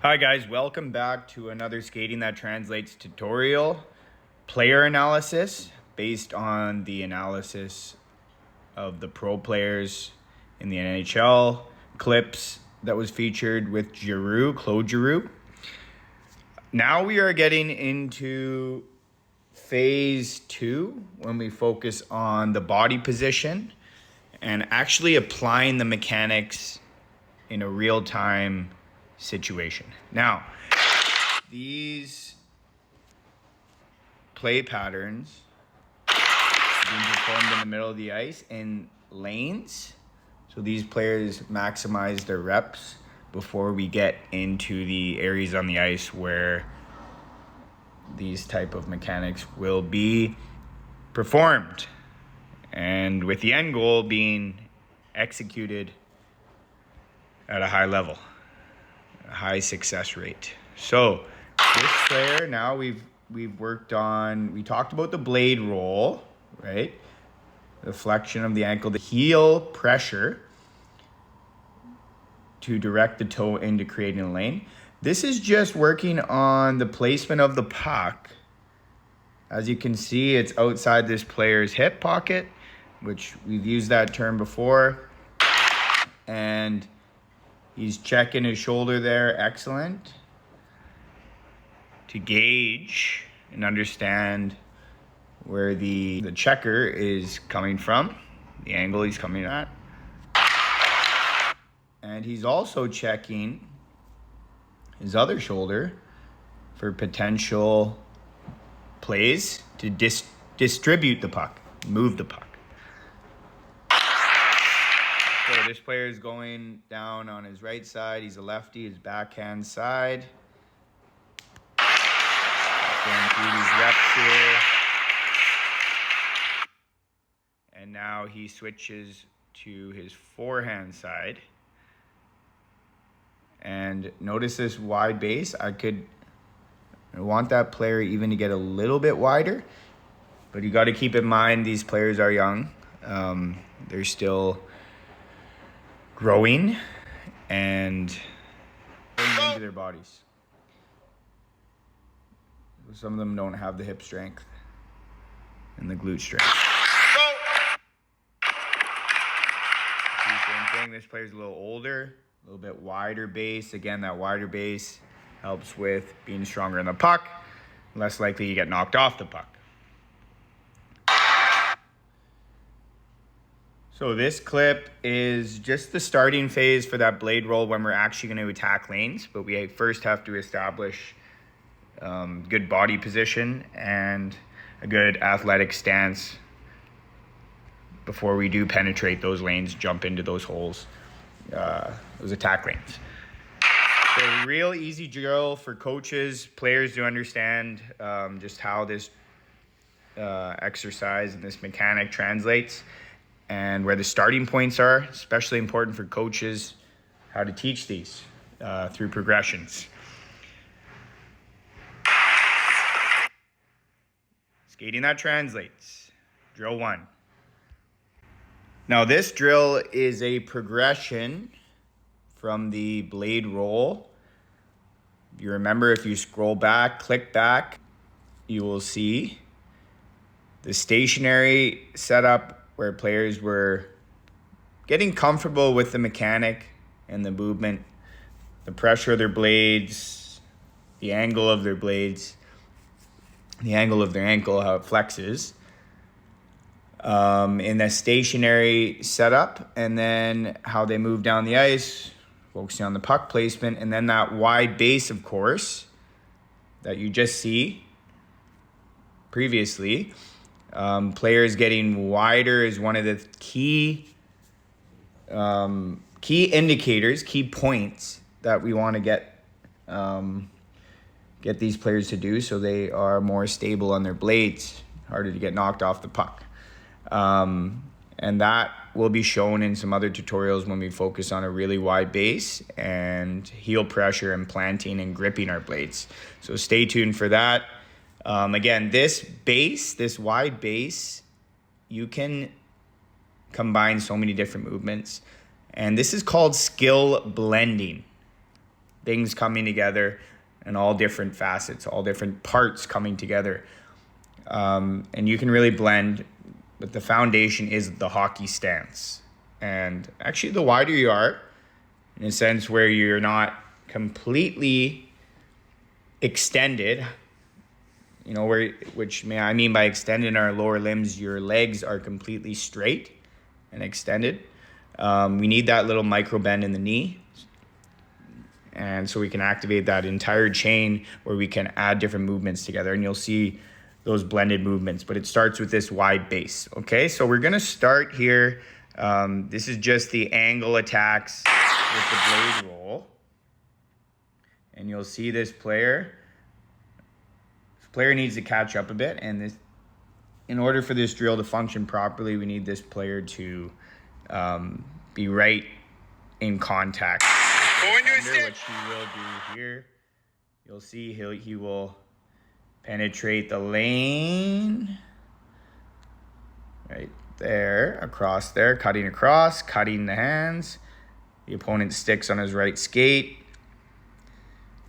Hi guys, welcome back to another Skating That Translates tutorial. Player analysis based on the analysis of the pro players in the NHL, clips that was featured with Giroux, Claude Giroux. Now we are getting into phase 2 when we focus on the body position and actually applying the mechanics in a real-time situation. Now, these play patterns being performed in the middle of the ice in lanes. So these players maximize their reps before we get into the areas on the ice where these type of mechanics will be performed. And with the end goal being executed at a high level, a high success rate. So this player, now we've worked on, we talked about the blade roll, right? The flexion of the ankle, the heel pressure to direct the toe into creating a lane. This is just working on the placement of the puck. As you can see, it's outside this player's hip pocket, which we've used that term before. And he's checking his shoulder there, excellent. To gauge and understand where the checker is coming from, the angle he's coming at. And he's also checking his other shoulder for potential plays to distribute the puck, move the puck. So this player is going down on his right side. He's a lefty, his backhand side. Going through these reps here. And now he switches to his forehand side. And notice this wide base. I want that player even to get a little bit wider. But you got to keep in mind these players are young. They're still growing and into their bodies. Some of them don't have the hip strength and the glute strength. Same thing. This player's a little older, a little bit wider base. Again, that wider base helps with being stronger in the puck, less likely you get knocked off the puck. So this clip is just the starting phase for that blade roll when we're actually going to attack lanes, but we first have to establish good body position and a good athletic stance before we do penetrate those lanes, jump into those holes, those attack lanes. So real easy drill for coaches, players to understand just how this exercise and this mechanic translates and where the starting points are, especially important for coaches, how to teach these through progressions. Skating That Translates, drill 1. Now this drill is a progression from the blade roll. If you remember, if you scroll back, click back, you will see the stationary setup where players were getting comfortable with the mechanic and the movement, the pressure of their blades, the angle of their blades, the angle of their ankle, how it flexes. In the stationary setup, and then how they move down the ice, focusing on the puck placement, and then that wide base, of course, that you just see previously. Players getting wider is one of the key indicators, key points that we want to get these players to do so they are more stable on their blades, harder to get knocked off the puck. And that will be shown in some other tutorials when we focus on a really wide base and heel pressure and planting and gripping our blades. So stay tuned for that. Again, this base, this wide base, you can combine so many different movements. And this is called skill blending. things coming together and all different facets, all different parts coming together. And you can really blend, but the foundation is the hockey stance. And actually, the wider you are, in a sense where you're not completely extended, you know, I mean by extended our lower limbs, your legs are completely straight and extended. We need that little micro bend in the knee. And so we can activate that entire chain where we can add different movements together, and you'll see those blended movements, but it starts with this wide base. Okay, so we're gonna start here. This is just the angle attacks with the blade roll. And you'll see this player needs to catch up a bit, and in order for this drill to function properly, we need this player to be right in contact. Which he will do here. You'll see he will penetrate the lane right there, across there, cutting across, cutting the hands. The opponent sticks on his right skate.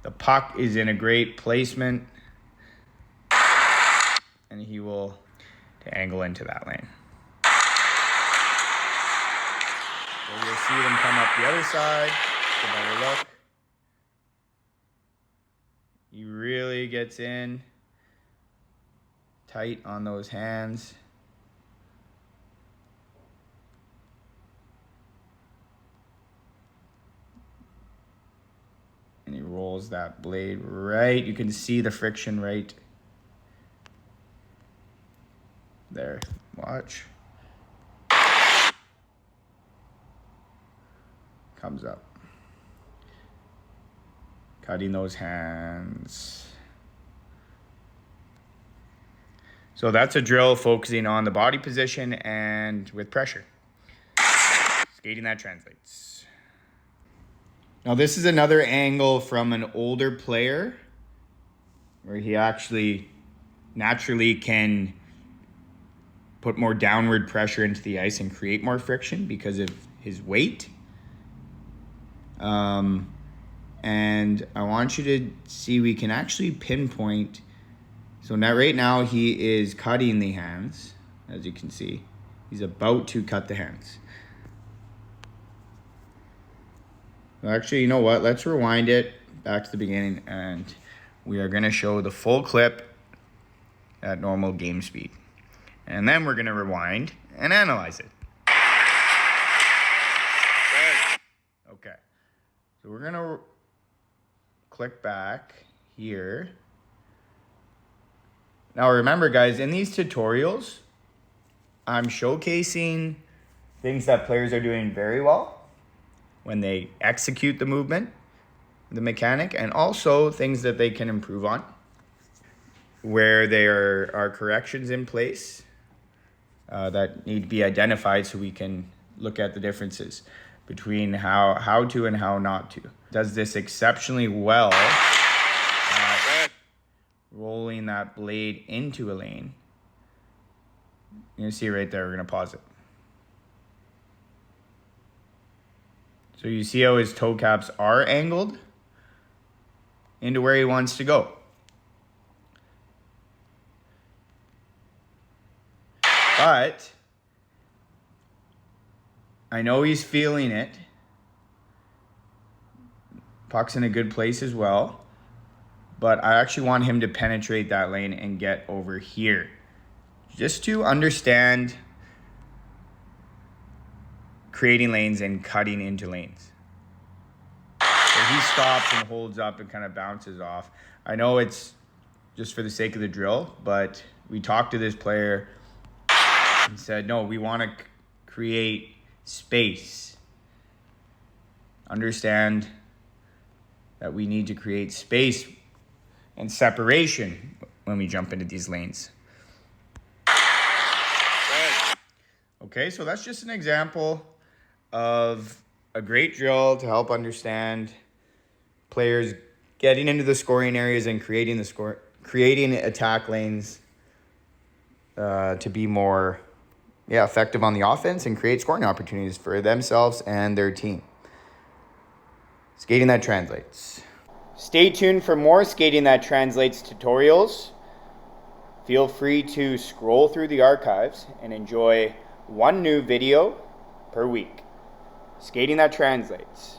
The puck is in a great placement, and he will angle into that lane. So you'll see them come up the other side. A better look. He really gets in tight on those hands. And he rolls that blade right. You can see the friction right there. Watch. Comes up. Cutting those hands. So that's a drill focusing on the body position and with pressure. Skating that translates. Now this is another angle from an older player where he actually naturally can put more downward pressure into the ice and create more friction because of his weight. And I want you to see we can actually pinpoint. So now right now he is cutting the hands, as you can see. He's about to cut the hands. Actually, you know what? Let's rewind it back to the beginning, and we are going to show the full clip at normal game speed. And then we're going to rewind and analyze it. Okay. So we're going to click back here. Now remember, guys, in these tutorials, I'm showcasing things that players are doing very well when they execute the movement, the mechanic, and also things that they can improve on, where there are corrections in place that need to be identified so we can look at the differences between how to and how not to. Does this exceptionally well at rolling that blade into a lane. You can see right there, we're gonna pause it. So you see how his toe caps are angled into where he wants to go. But I know he's feeling it. Puck's in a good place as well. But I actually want him to penetrate that lane and get over here. Just to understand creating lanes and cutting into lanes. So he stops and holds up and kind of bounces off. I know it's just for the sake of the drill, but we talked to this player and said, no, we want to create space. Understand that we need to create space and separation when we jump into these lanes. Okay, so that's just an example of a great drill to help understand players getting into the scoring areas and creating attack lanes to be more effective on the offense and create scoring opportunities for themselves and their team. Skating that translates. Stay tuned for more Skating That Translates tutorials. Feel free to scroll through the archives and enjoy one new video per week. Skating That Translates.